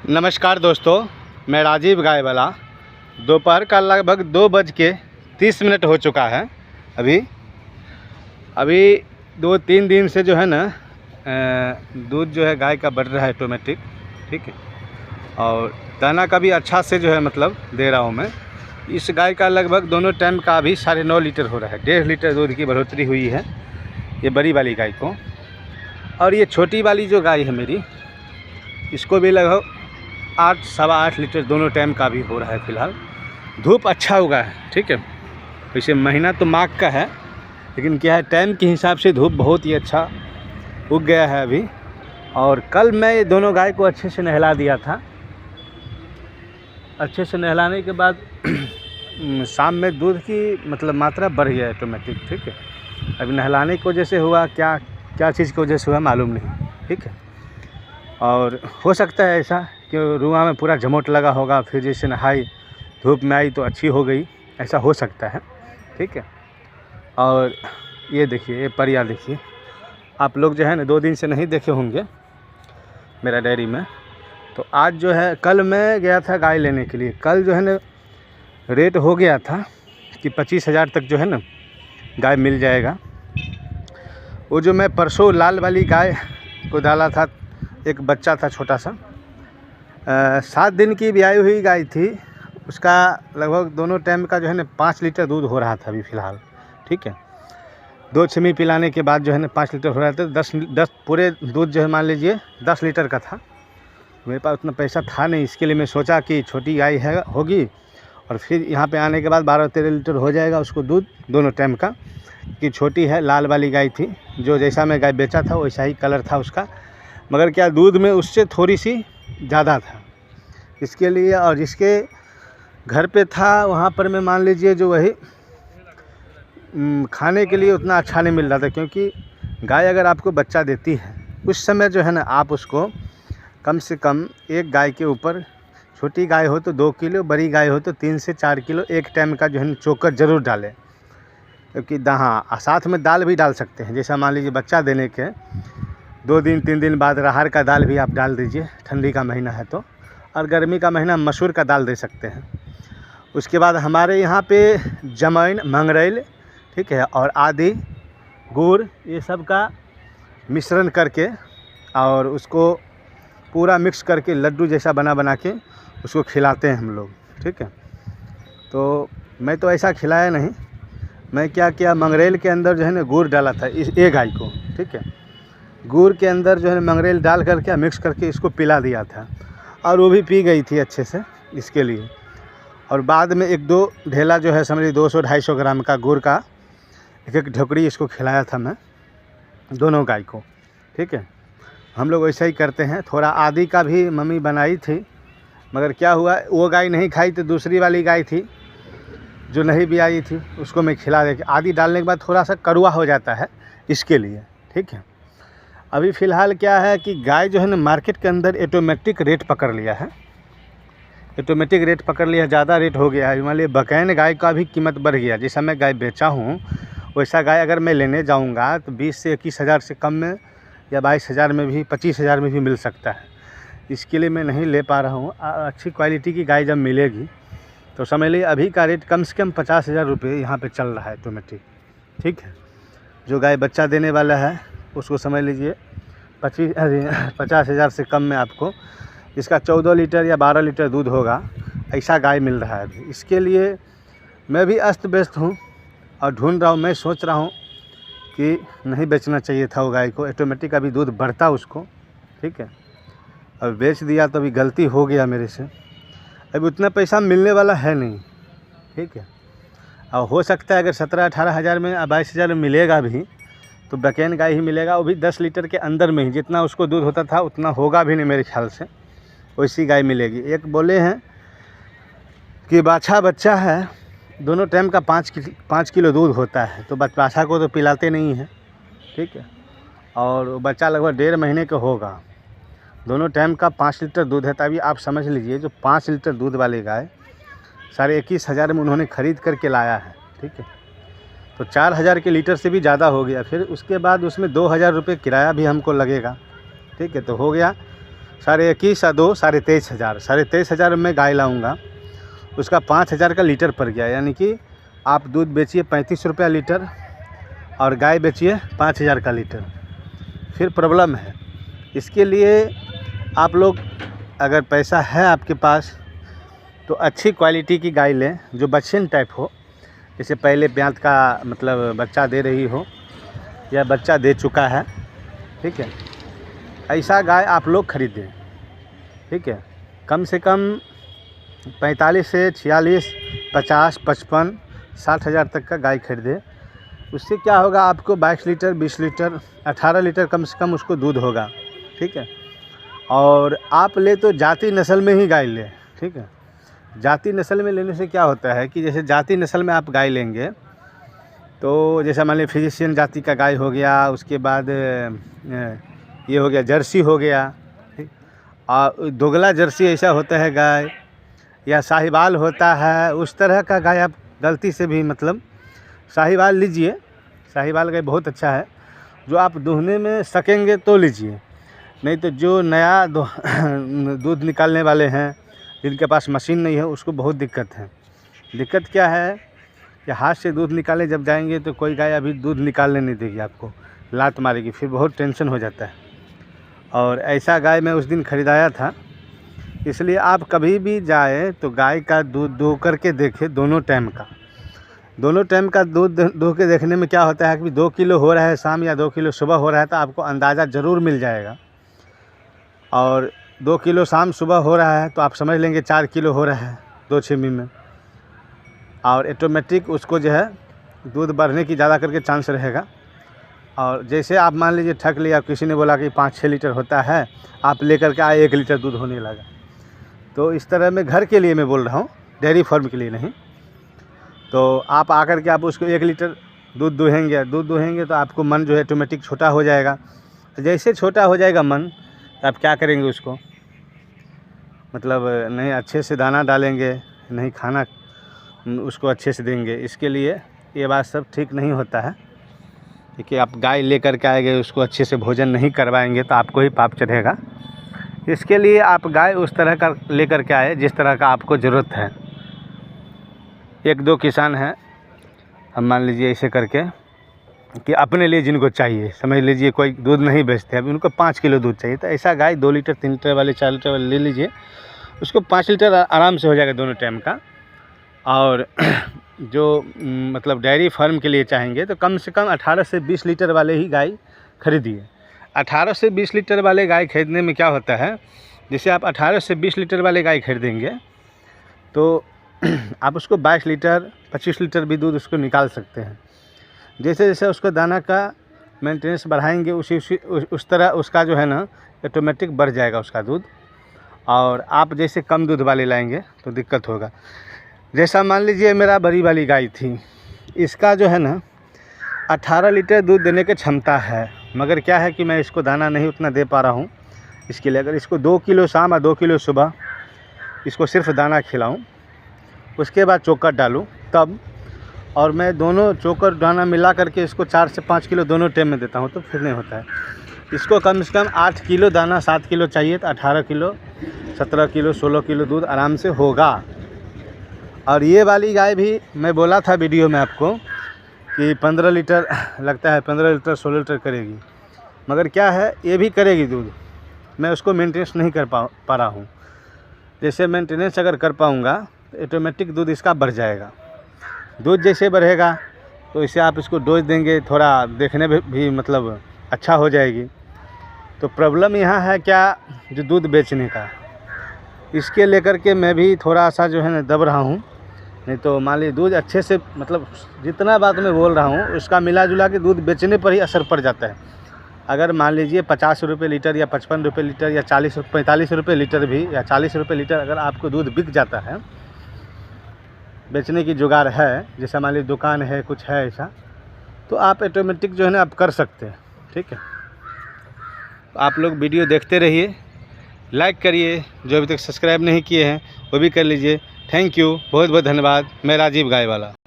नमस्कार दोस्तों, मैं राजीव गायवाला। दोपहर का लगभग 2:30 हो चुका है। अभी 2-3 दिन से जो है ना दूध जो है गाय का बढ़ रहा है ऑटोमेटिक, ठीक है। और दाना का भी अच्छा से जो है मतलब दे रहा हूँ मैं। इस गाय का लगभग दोनों टाइम का अभी 9.5 लीटर हो रहा है। 1.5 लीटर दूध की बढ़ोतरी हुई है ये बड़ी वाली गाय को। और ये छोटी वाली जो गाय है मेरी, इसको भी लगभग 8 सवा 8 लीटर दोनों टाइम का भी हो रहा है फ़िलहाल। धूप अच्छा उगा है, ठीक है। वैसे महीना तो माघ का है, लेकिन क्या है टाइम के हिसाब से धूप बहुत ही अच्छा उग गया है अभी। और कल मैं ये दोनों गाय को अच्छे से नहला दिया था। अच्छे से नहलाने के बाद शाम में दूध की मतलब मात्रा बढ़ गया ऑटोमेटिक, ठीक है। अभी नहलाने की वजह से हुआ, क्या चीज़ की वजह से हुआ मालूम नहीं, ठीक है। और हो सकता है ऐसा कि रुआ में पूरा जमोट लगा होगा, फिर जैसे नहाई धूप में आई तो अच्छी हो गई, ऐसा हो सकता है, ठीक है। और ये देखिए, ये परिया देखिए। आप लोग जो है ना 2 दिन से नहीं देखे होंगे मेरा डेयरी में। तो आज जो है, कल मैं गया था गाय लेने के लिए। कल जो है ना रेट हो गया था कि 25,000 तक जो है ना गाय मिल जाएगा। वो जो मैं परसों लाल वाली गाय को डाला था, एक बच्चा था छोटा सा, 7 दिन की ब्याई हुई गाय थी। उसका लगभग दोनों टाइम का जो है ना 5 लीटर दूध हो रहा था अभी फ़िलहाल, ठीक है। 2 छमी पिलाने के बाद जो है ना 5 लीटर हो रहा था। 10 पूरे दूध जो है मान लीजिए 10 लीटर का था। मेरे पास उतना पैसा था नहीं, इसके लिए मैं सोचा कि छोटी गाय है होगी और फिर यहाँ पे आने के बाद 12-13 लीटर हो जाएगा उसको दूध दोनों टाइम का। कि छोटी है, लाल वाली गाय थी, जो जैसा मैं गाय बेचा था वैसा ही कलर था उसका, मगर क्या दूध में उससे थोड़ी सी ज़्यादा था इसके लिए। और जिसके घर पे था वहाँ पर मैं मान लीजिए जो वही खाने के लिए उतना अच्छा नहीं मिल रहा था। क्योंकि गाय अगर आपको बच्चा देती है उस समय जो है ना आप उसको कम से कम एक गाय के ऊपर, छोटी गाय हो तो 2 किलो, बड़ी गाय हो तो 3 से 4 किलो एक टाइम का जो है चोकर ज़रूर डालें। क्योंकि हाँ, साथ में दाल भी डाल सकते हैं। जैसा मान लीजिए बच्चा देने के 2 दिन 3 दिन बाद अरहर का दाल भी आप डाल दीजिए, ठंडी का महीना है तो। और गर्मी का महीना मसूर का दाल दे सकते हैं। उसके बाद हमारे यहाँ पे जमैन, मंगरेल, ठीक है, और आदि, गुड़, ये सब का मिश्रण करके और उसको पूरा मिक्स करके लड्डू जैसा बना के उसको खिलाते हैं हम लोग, ठीक है। तो मैं तो ऐसा खिलाया नहीं। मैं क्या किया, मंगरेल के अंदर जो है ना गुड़ डाला था इस एक गाय को, ठीक है। गुड़ के अंदर जो है मंगरेल डाल करके मिक्स करके इसको पिला दिया था और वो भी पी गई थी अच्छे से इसके लिए। और बाद में 1-2 ढेला जो है समझिए 200-250 ग्राम का गुड़ का एक ढोकड़ी इसको खिलाया था मैं दोनों गाय को, ठीक है। हम लोग वैसा ही करते हैं। थोड़ा आदि का भी मम्मी बनाई थी, मगर क्या हुआ वो गाय नहीं खाई तो दूसरी वाली गाय थी जो नहीं भी आई थी उसको मैं खिला दे। आदि डालने के बाद थोड़ा सा कड़वा हो जाता है इसके लिए, ठीक है। अभी फ़िलहाल क्या है कि गाय जो है ना मार्केट के अंदर ऑटोमेटिक रेट पकड़ लिया है। ऑटोमेटिक रेट पकड़ लिया, ज़्यादा रेट हो गया है। मान लीजिए बकैन गाय का भी कीमत बढ़ गया। जैसा मैं गाय बेचा हूँ वैसा गाय अगर मैं लेने जाऊँगा तो 20 से 21 हज़ार से कम में या 22 हज़ार में भी, 25 हज़ार में भी मिल सकता है। इसके लिए मैं नहीं ले पा रहा हूँ। अच्छी क्वालिटी की गाय जब मिलेगी तो समझ लीजिए अभी का रेट कम से कम 50,000 रुपये यहाँ पे चल रहा है ऑटोमेटिक, ठीक है। जो गाय बच्चा देने वाला है उसको समझ लीजिए 50,000 से कम में आपको इसका 14 लीटर या 12 लीटर दूध होगा, ऐसा गाय मिल रहा है अभी। इसके लिए मैं भी अस्त व्यस्त हूँ और ढूंढ रहा हूँ। मैं सोच रहा हूँ कि नहीं बेचना चाहिए था वो गाय को, ऑटोमेटिक अभी दूध बढ़ता उसको, ठीक है। अब बेच दिया तो अभी गलती हो गया मेरे से। अभी उतना पैसा मिलने वाला है नहीं, ठीक है। और हो सकता है अगर 17-18 हज़ार में या 22 हज़ार में मिलेगा भी तो बकैन गाय ही मिलेगा, वो भी 10 लीटर के अंदर में ही। जितना उसको दूध होता था उतना होगा भी नहीं मेरे ख्याल से, वैसी गाय मिलेगी। एक बोले हैं कि बाछा बच्चा है, दोनों टाइम का 5 किलो दूध होता है, तो बाछा को तो पिलाते नहीं हैं, ठीक है। और बच्चा लगभग 1.5 महीने का होगा, दोनों टाइम का 5 लीटर दूध है। तभी आप समझ लीजिए जो 5 लीटर दूध वाली गाय 21,500 में उन्होंने ख़रीद करके लाया है, ठीक है। तो 4,000 के लीटर से भी ज़्यादा हो गया। फिर उसके बाद उसमें 2,000 रुपये किराया भी हमको लगेगा, ठीक है। तो हो गया 21,500 या 2 23,500 23,500 में गाय लाऊंगा, उसका 5,000 का लीटर पड़ गया। यानी कि आप दूध बेचिए 35 रुपया लीटर और गाय बेचिए 5,000 का लीटर, फिर प्रॉब्लम है। इसके लिए आप लोग अगर पैसा है आपके पास तो अच्छी क्वालिटी की गाय लें जो बच्चन टाइप हो, जैसे पहले ब्यात का मतलब बच्चा दे रही हो या बच्चा दे चुका है, ठीक है, ऐसा गाय आप लोग ख़रीदें, ठीक है। कम से कम 45 से 46, 50, 55, 60 हज़ार तक का गाय खरीदे। उससे क्या होगा, आपको 22 लीटर, 20 लीटर, 18 लीटर कम से कम उसको दूध होगा, ठीक है। और आप ले तो जाति नस्ल में ही गाय ले, ठीक है। जाति नस्ल में लेने से क्या होता है कि जैसे जाति नस्ल में आप गाय लेंगे तो जैसे मान लीजिए फिजिशियन जाति का गाय हो गया, उसके बाद ये हो गया जर्सी हो गया, ठीक। और दोगला जर्सी ऐसा होता है गाय, या साहिवाल होता है, उस तरह का गाय आप गलती से भी मतलब साहिवाल लीजिए। साहिवाल गाय बहुत अच्छा है, जो आप दूहने में सकेंगे तो लीजिए, नहीं तो जो नया दूध निकालने वाले हैं जिनके पास मशीन नहीं है उसको बहुत दिक्कत है। दिक्कत क्या है कि हाथ से दूध निकाले जब जाएंगे तो कोई गाय अभी दूध निकालने नहीं देगी, आपको लात मारेगी, फिर बहुत टेंशन हो जाता है। और ऐसा गाय मैं उस दिन ख़रीदाया था। इसलिए आप कभी भी जाए तो गाय का दूध दो करके देखें, दोनों टाइम का दूध दो के देखने में क्या होता है कि 2 किलो हो रहा है शाम या 2 किलो सुबह हो रहा है तो आपको अंदाज़ा ज़रूर मिल जाएगा। और 2 किलो शाम सुबह हो रहा है तो आप समझ लेंगे 4 किलो हो रहा है 2 छेमी में। और ऑटोमेटिक उसको जो है दूध बढ़ने की ज़्यादा करके चांस रहेगा। और जैसे आप मान लीजिए ठग लिया, किसी ने बोला कि 5-6 लीटर होता है, आप लेकर के आए 1 लीटर दूध होने लगा। तो इस तरह में घर के लिए मैं बोल रहा हूँ, डेयरी फार्म के लिए नहीं। तो आप आकर के आप उसको 1 लीटर दूध दुहेंगे तो आपको मन जो है ऑटोमेटिक छोटा हो जाएगा। तो जैसे छोटा हो जाएगा मन तो आप क्या करेंगे, उसको मतलब नहीं अच्छे से दाना डालेंगे, नहीं खाना उसको अच्छे से देंगे। इसके लिए ये बात सब ठीक नहीं होता है कि आप गाय लेकर के आएंगे, उसको अच्छे से भोजन नहीं करवाएंगे तो आपको ही पाप चढ़ेगा। इसके लिए आप गाय उस तरह का लेकर के आए जिस तरह का आपको ज़रूरत है। 1-2 किसान हैं, हम मान लीजिए ऐसे करके कि अपने लिए जिनको चाहिए, समझ लीजिए कोई दूध नहीं बेचते, अभी उनको 5 किलो दूध चाहिए, तो ऐसा गाय 2 लीटर 3 लीटर वाले 4 लीटर वाले ले लीजिए, उसको 5 लीटर आराम से हो जाएगा दोनों टाइम का। और जो मतलब डेयरी फार्म के लिए चाहेंगे तो कम से कम 18 से 20 लीटर वाले ही गाय खरीदिए। 18 से 20 लीटर वाले गाय खरीदने में क्या होता है, जैसे आप 18 से 20 लीटर वाले गाय खरीदेंगे तो आप उसको 22 लीटर 25 लीटर भी दूध उसको निकाल सकते हैं। जैसे जैसे उसको दाना का मेंटेनेंस बढ़ाएंगे उस तरह उसका जो है ना ऑटोमेटिक बढ़ जाएगा उसका दूध। और आप जैसे कम दूध वाले लाएंगे तो दिक्कत होगा। जैसा मान लीजिए मेरा बड़ी वाली गाय थी, इसका जो है ना 18 लीटर दूध देने की क्षमता है, मगर क्या है कि मैं इसको दाना नहीं उतना दे पा रहा हूँ। इसके लिए अगर इसको 2 किलो शाम और 2 किलो सुबह इसको सिर्फ दाना खिलाऊँ, उसके बाद चोकर डालूँ तब, और मैं दोनों चोकर दाना मिला करके इसको 4 से 5 किलो दोनों टाइम में देता हूँ तो फिर नहीं होता है। इसको कम से कम 8 किलो दाना 7 किलो चाहिए तो 18 किलो 17 किलो 16 किलो दूध आराम से होगा। और ये वाली गाय भी मैं बोला था वीडियो में आपको कि 15 लीटर लगता है, 15 लीटर 16 लीटर करेगी, मगर क्या है ये भी करेगी दूध, मैं उसको मेंटेनेंस नहीं कर पा रहा हूँ। जैसे मेंटेनेंस अगर कर पाऊँगा तो ऑटोमेटिक दूध इसका बढ़ जाएगा। दूध जैसे बढ़ेगा तो इसे आप इसको डोज देंगे, थोड़ा देखने में भी मतलब अच्छा हो जाएगी। तो प्रॉब्लम यहाँ है क्या, जो दूध बेचने का, इसके लेकर के मैं भी थोड़ा सा जो है ना दब रहा हूँ। नहीं तो मान लीजिए दूध अच्छे से मतलब जितना बात मैं बोल रहा हूँ उसका मिला जुला के दूध बेचने पर ही असर पड़ जाता है। अगर मान लीजिए 50 रुपये लीटर या 55 रुपये लीटर या 45 रुपये लीटर भी या 40 रुपये लीटर अगर आपको दूध बिक जाता है, बेचने की जुगाड़ है, जैसा मान लीजिए दुकान है कुछ है ऐसा, तो आप ऑटोमेटिक जो है ना आप कर सकते हैं। ठीक है, आप लोग वीडियो देखते रहिए, लाइक करिए, जो अभी तक सब्सक्राइब नहीं किए हैं वो भी कर लीजिए। थैंक यू, बहुत बहुत धन्यवाद। मैं राजीव गाय वाला।